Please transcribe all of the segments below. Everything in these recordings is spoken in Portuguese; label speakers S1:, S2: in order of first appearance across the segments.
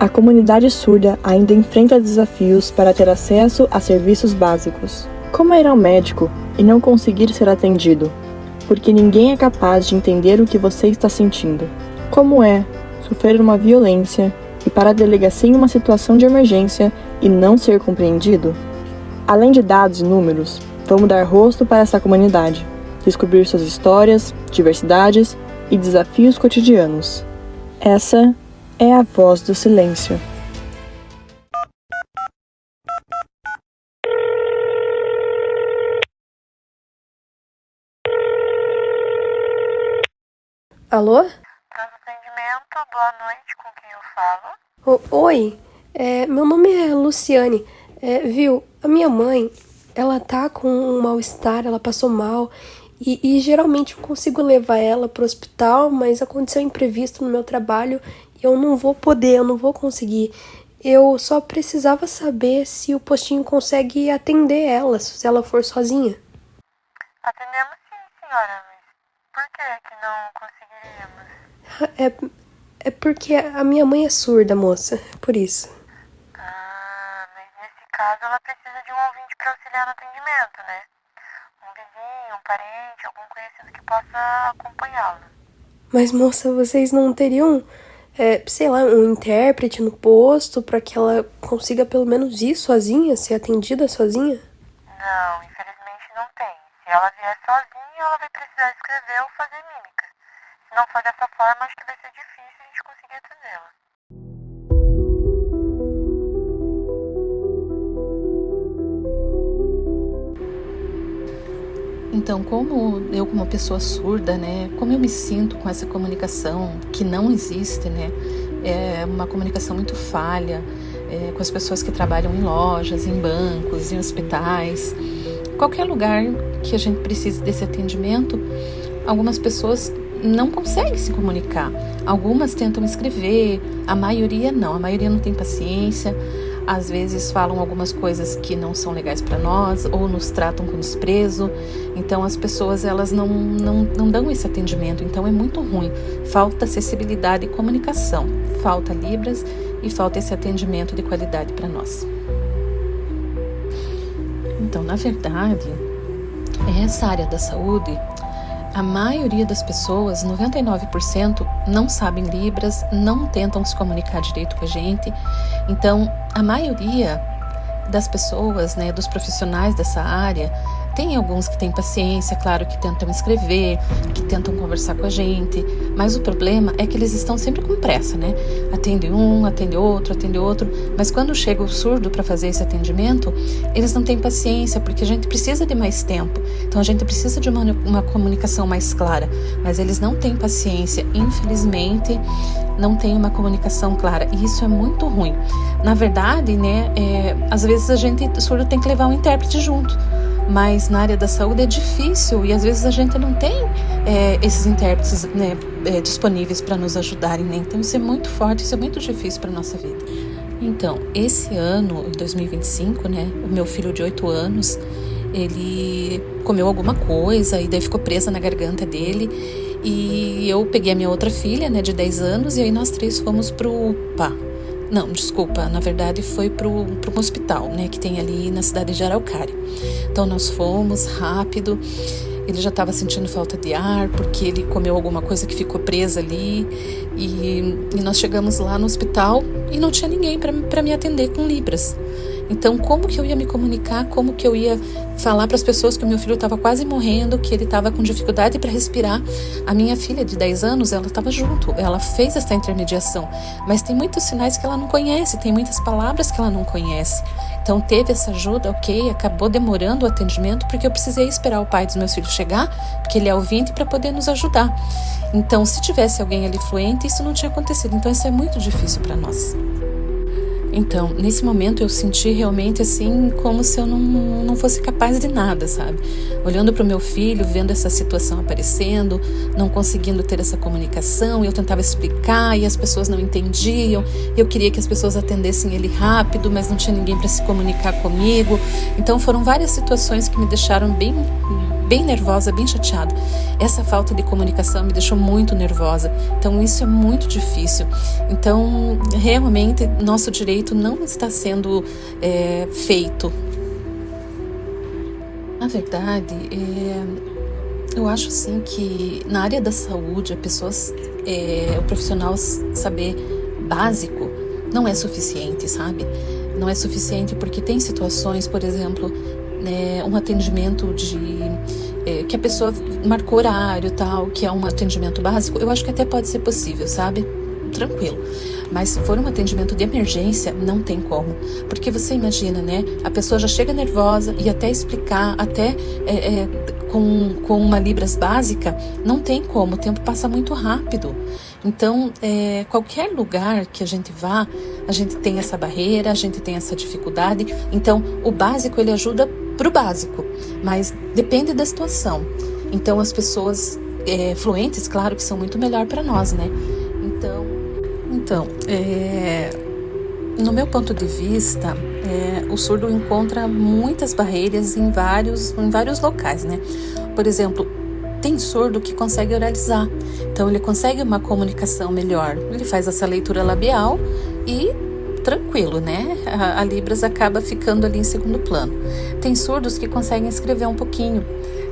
S1: A comunidade surda ainda enfrenta desafios para ter acesso a serviços básicos. Como é ir ao médico e não conseguir ser atendido? Porque ninguém é capaz de entender o que você está sentindo. Como é sofrer uma violência e para a delegacia em uma situação de emergência e não ser compreendido? Além de dados e números, vamos dar rosto para essa comunidade, descobrir suas histórias, diversidades e desafios cotidianos. Essa é a voz do silêncio.
S2: Alô?
S3: Pronto atendimento, boa noite, com quem eu falo?
S2: Oi, meu nome é Luciane. Viu, a minha mãe, ela tá com um mal-estar, ela passou mal e geralmente eu consigo levar ela pro hospital, mas aconteceu um imprevisto no meu trabalho e eu não vou conseguir. Eu só precisava saber se o postinho consegue atender ela, se ela for sozinha.
S3: Atendemos sim, senhora, mas por que não conseguiríamos?
S2: É porque a minha mãe é surda, moça, por isso.
S3: Mas nesse caso ela precisa de um ouvinte para auxiliar no atendimento, né? Um vizinho, um parente, algum conhecido que possa acompanhá-la.
S2: Mas, moça, vocês não teriam, sei lá, um intérprete no posto pra que ela consiga pelo menos ir sozinha, ser atendida sozinha?
S3: Não, infelizmente não tem. Se ela vier sozinha, ela vai precisar escrever ou fazer mímica. Se não for dessa forma, acho que vai ser difícil a gente conseguir atendê-la.
S4: Então, como uma pessoa surda, né, como eu me sinto com essa comunicação que não existe, né, é uma comunicação muito falha, com as pessoas que trabalham em lojas, em bancos, em hospitais, qualquer lugar que a gente precise desse atendimento, algumas pessoas não conseguem se comunicar. Algumas tentam escrever, a maioria não tem paciência. Às vezes falam algumas coisas que não são legais para nós ou nos tratam com desprezo. Então as pessoas elas não dão esse atendimento. Então é muito ruim. Falta acessibilidade e comunicação. Falta Libras e falta esse atendimento de qualidade para nós. Então, na verdade, essa área da saúde, a maioria das pessoas, 99%, não sabem Libras, não tentam se comunicar direito com a gente. Então, a maioria das pessoas, né, dos profissionais dessa área, tem alguns que têm paciência, claro, que tentam escrever, que tentam conversar com a gente, mas o problema é que eles estão sempre com pressa, né? Atende um, atende outro, mas quando chega o surdo para fazer esse atendimento, eles não têm paciência, porque a gente precisa de mais tempo, então a gente precisa de uma comunicação mais clara, mas eles não têm paciência, infelizmente, não tem uma comunicação clara, e isso é muito ruim. Na verdade, né, às vezes a gente, surdo, tem que levar um intérprete junto, mas na área da saúde é difícil e às vezes a gente não tem esses intérpretes, né, disponíveis para nos ajudarem, né? Então isso é muito forte, isso é muito difícil para a nossa vida. Então, esse ano, em 2025, né, o meu filho de 8 anos, ele comeu alguma coisa e daí ficou presa na garganta dele, e eu peguei a minha outra filha, né, de 10 anos, e aí nós três fomos pro UPA. Não, desculpa, na verdade foi para um hospital, né, que tem ali na cidade de Araucária. Então nós fomos rápido, ele já estava sentindo falta de ar, porque ele comeu alguma coisa que ficou presa ali, e nós chegamos lá no hospital e não tinha ninguém para me atender com Libras. Então, como que eu ia me comunicar, como que eu ia falar para as pessoas que o meu filho estava quase morrendo, que ele estava com dificuldade para respirar? A minha filha de 10 anos, ela estava junto, ela fez essa intermediação, mas tem muitos sinais que ela não conhece, tem muitas palavras que ela não conhece. Então, teve essa ajuda, ok, acabou demorando o atendimento, porque eu precisei esperar o pai dos meus filhos chegar, porque ele é ouvinte, para poder nos ajudar. Então, se tivesse alguém ali fluente, isso não tinha acontecido. Então, isso é muito difícil para nós. Então, nesse momento eu senti realmente assim, como se eu não fosse capaz de nada, sabe? Olhando para o meu filho, vendo essa situação aparecendo, não conseguindo ter essa comunicação, eu tentava explicar e as pessoas não entendiam. Eu queria que as pessoas atendessem ele rápido, mas não tinha ninguém para se comunicar comigo. Então, foram várias situações que me deixaram bem nervosa, bem chateada. Essa falta de comunicação me deixou muito nervosa. Então, isso é muito difícil. Então, realmente, nosso direito não está sendo feito. Na verdade, eu acho assim que na área da saúde, o profissional saber básico não é suficiente, sabe? Não é suficiente porque tem situações, por exemplo, um atendimento que a pessoa marcou horário tal, que é um atendimento básico, eu acho que até pode ser possível, sabe? Tranquilo. Mas se for um atendimento de emergência, não tem como. Porque você imagina, né? A pessoa já chega nervosa e até explicar, até com uma Libras básica, não tem como, o tempo passa muito rápido. Então, qualquer lugar que a gente vá, a gente tem essa barreira, a gente tem essa dificuldade. Então, o básico, ele ajuda pro básico, mas depende da situação. Então, as pessoas fluentes, claro que são muito melhor para nós, né? Então, no meu ponto de vista, o surdo encontra muitas barreiras em vários locais, né? Por exemplo, tem surdo que consegue oralizar, então ele consegue uma comunicação melhor, ele faz essa leitura labial e tranquilo, né? A Libras acaba ficando ali em segundo plano. Tem surdos que conseguem escrever um pouquinho,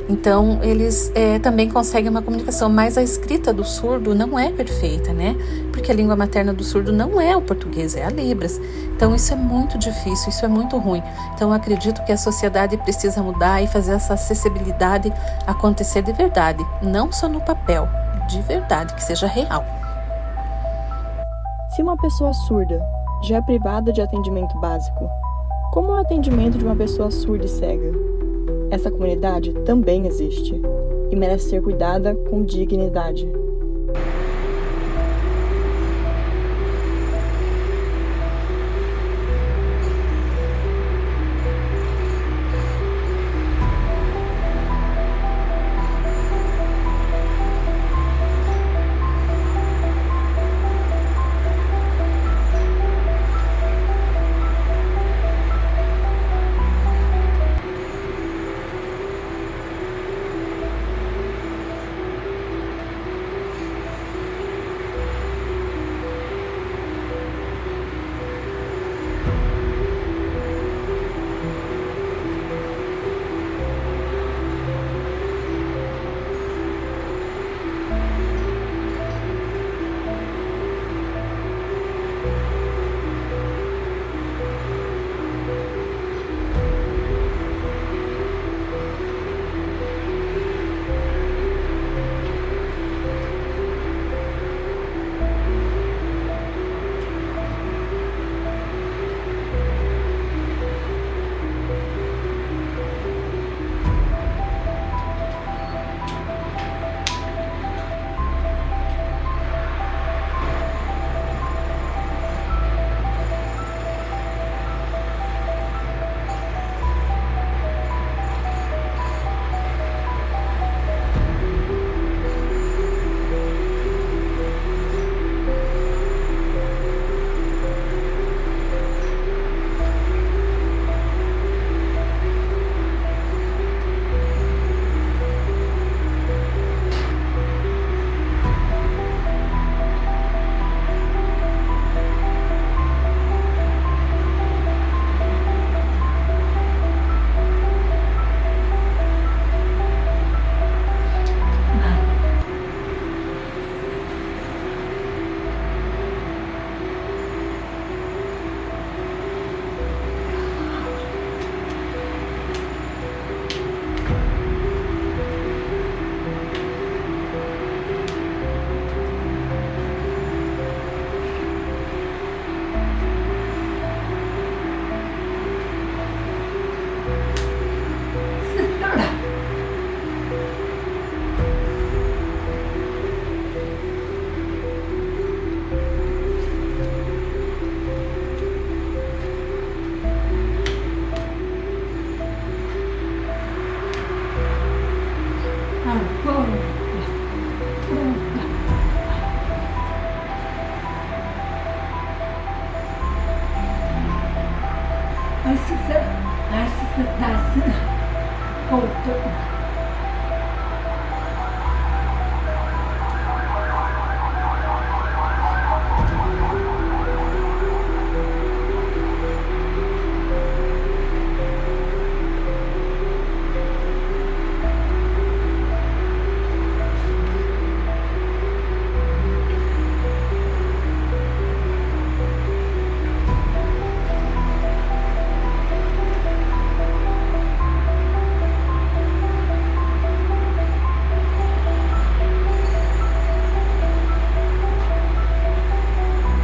S4: então eles também conseguem uma comunicação, mas a escrita do surdo não é perfeita, né? Porque a língua materna do surdo não é o português, é a Libras. Então isso é muito difícil, isso é muito ruim. Então eu acredito que a sociedade precisa mudar e fazer essa acessibilidade acontecer de verdade, não só no papel, de verdade, que seja real.
S1: Se uma pessoa surda já é privada de atendimento básico, como é o atendimento de uma pessoa surda e cega? Essa comunidade também existe e merece ser cuidada com dignidade.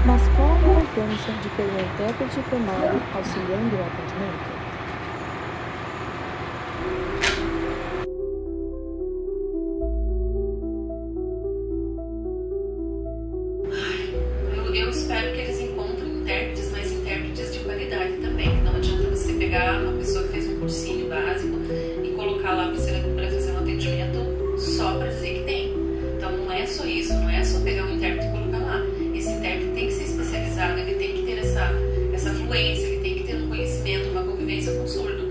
S1: Mas qual a importância de ter um intérprete formado auxiliando o atendimento?
S4: Eu espero que eles encontrem intérpretes, mas intérpretes de qualidade também. Não adianta você pegar uma pessoa que fez um cursinho básico e colocar lá para fazer um atendimento só para dizer que tem. Então não é só isso, não é só pegar um intérprete e colocar lá. Esse intérprete tem que ser especializado, ele tem que ter essa fluência, ele tem que ter um conhecimento, uma convivência com o surdo.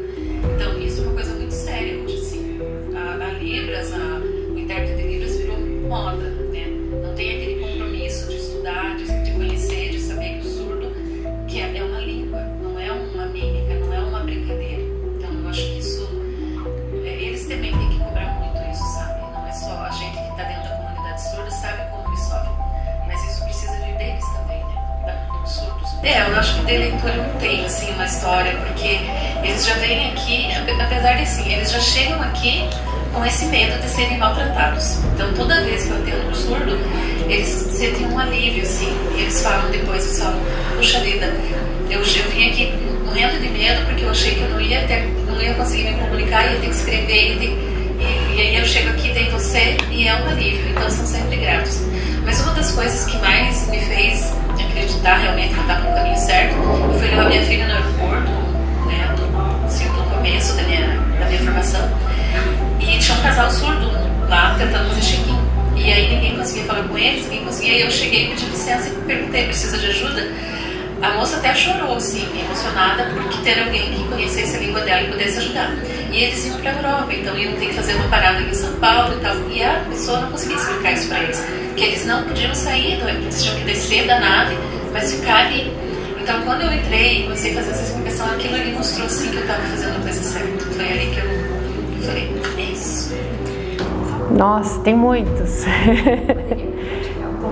S4: Então isso é uma coisa muito séria hoje, assim. A Libras, o intérprete de Libras virou moda, né? Não tem aquele compromisso de estudar, de conhecer, de saber que o surdo que é uma língua, não é uma mímica, não é uma brincadeira. Então eu acho que isso, eles também têm que cobrar muito isso, sabe? Não é só a gente que está dentro da comunidade surda sabe como eles sofrem, mas isso precisa vir deles também, né? Dos surdos. Eu acho que de leitura não tem assim uma história, porque eles já vêm aqui, apesar de assim, eles já chegam aqui com esse medo de serem maltratados. Então toda vez que eu atendo um surdo, eles sentem um alívio, assim, e eles falam depois, eles falam, puxa vida, eu vim aqui morrendo de medo porque eu achei que eu não ia conseguir me comunicar, ia ter que escrever, e aí eu chego aqui, tem você, e é um alívio, então são sempre gratos. Mas uma das coisas que mais me fez acreditar realmente que eu estava no caminho certo foi levar minha filha no aeroporto, né, no começo da minha formação, e tinha um casal surdo lá tentando fazer check-in. E aí ninguém conseguia falar com eles, ninguém conseguia. E eu cheguei, pedi licença e perguntei, precisa de ajuda? A moça até chorou, assim, emocionada, porque ter alguém que conhecesse a língua dela e pudesse ajudar. E eles iam para a Europa, então iam ter que fazer uma parada aqui em São Paulo e tal. E a pessoa não conseguia explicar isso para eles, que eles não podiam sair, eles tinham que descer da nave, mas ficar ali. Então quando eu entrei e comecei a fazer essa explicação, aquilo ali mostrou sim que eu estava fazendo a coisa certa. Foi ali que eu falei, é isso.
S5: Nossa, tem muitos.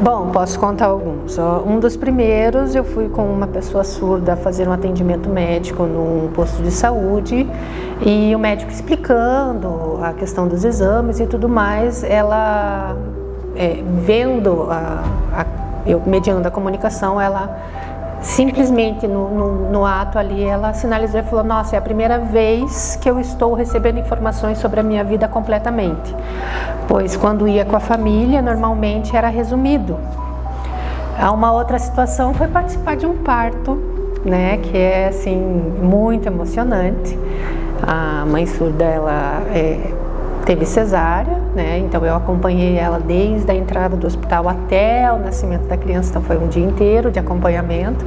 S5: Bom, posso contar alguns. Um dos primeiros, eu fui com uma pessoa surda fazer um atendimento médico num posto de saúde e o médico explicando a questão dos exames e tudo mais, ela, vendo, eu mediando a comunicação, ela simplesmente no ato ali, ela sinalizou e falou, nossa, é a primeira vez que eu estou recebendo informações sobre a minha vida completamente. Pois quando ia com a família, normalmente era resumido. Uma outra situação foi participar de um parto, né, que é assim, muito emocionante. A mãe surda, ela teve cesárea, né? Então eu acompanhei ela desde a entrada do hospital até o nascimento da criança, então foi um dia inteiro de acompanhamento.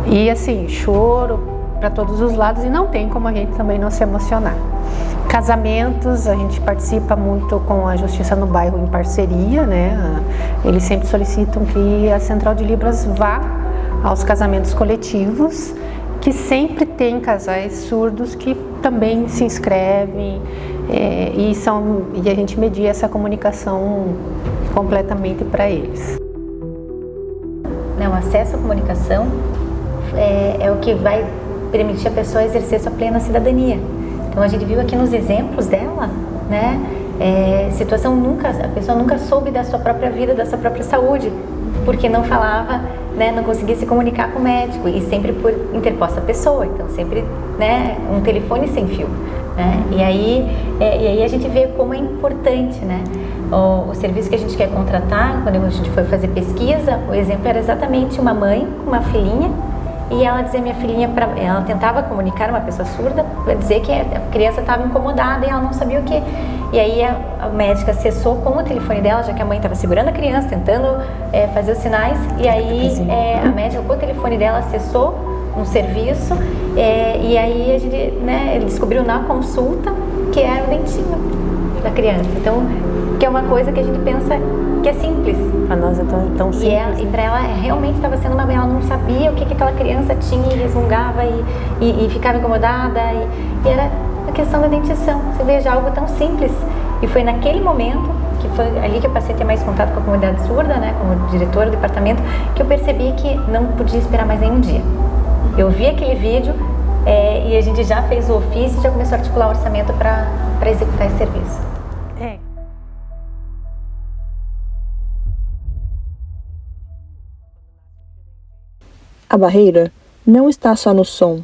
S5: E assim, choro para todos os lados e não tem como a gente também não se emocionar. Casamentos, a gente participa muito com a Justiça no Bairro em parceria, né? Eles sempre solicitam que a Central de Libras vá aos casamentos coletivos, que sempre tem casais surdos que também se inscrevem e a gente media essa comunicação completamente para eles.
S6: O acesso à comunicação é o que vai permitir a pessoa exercer sua plena cidadania. Então a gente viu aqui nos exemplos dela, né? A pessoa nunca soube da sua própria vida, da sua própria saúde, porque não falava, né, não conseguia se comunicar com o médico e sempre por interposta pessoa, então sempre, né, um telefone sem fio, né? E aí a gente vê como é importante, né, o serviço que a gente quer contratar. Quando a gente foi fazer pesquisa, o exemplo era exatamente uma mãe com uma filhinha e ela dizia, minha filhinha, ela tentava comunicar uma pessoa surda para dizer que a criança estava incomodada e ela não sabia o que. E aí a médica acessou com o telefone dela, já que a mãe estava segurando a criança, tentando fazer os sinais, e aí a médica com o telefone dela acessou um serviço, e aí a gente, ele descobriu na consulta que era o dentinho da criança. Então, que é uma coisa que a gente pensa que é simples.
S5: Para nós é tão simples.
S6: E para ela realmente estava sendo ela não sabia o que aquela criança tinha e resmungava e ficava incomodada, e era a questão da dentição. Você veja, algo tão simples. E foi naquele momento, que foi ali que eu passei a ter mais contato com a comunidade surda, como diretora do departamento, que eu percebi que não podia esperar mais nenhum dia. Eu vi aquele vídeo e a gente já fez o ofício e já começou a articular o orçamento para executar esse serviço.
S1: A barreira não está só no som,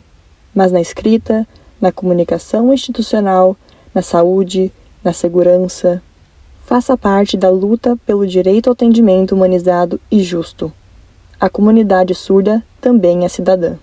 S1: mas na escrita, na comunicação institucional, na saúde, na segurança. Faça parte da luta pelo direito ao atendimento humanizado e justo. A comunidade surda também é cidadã.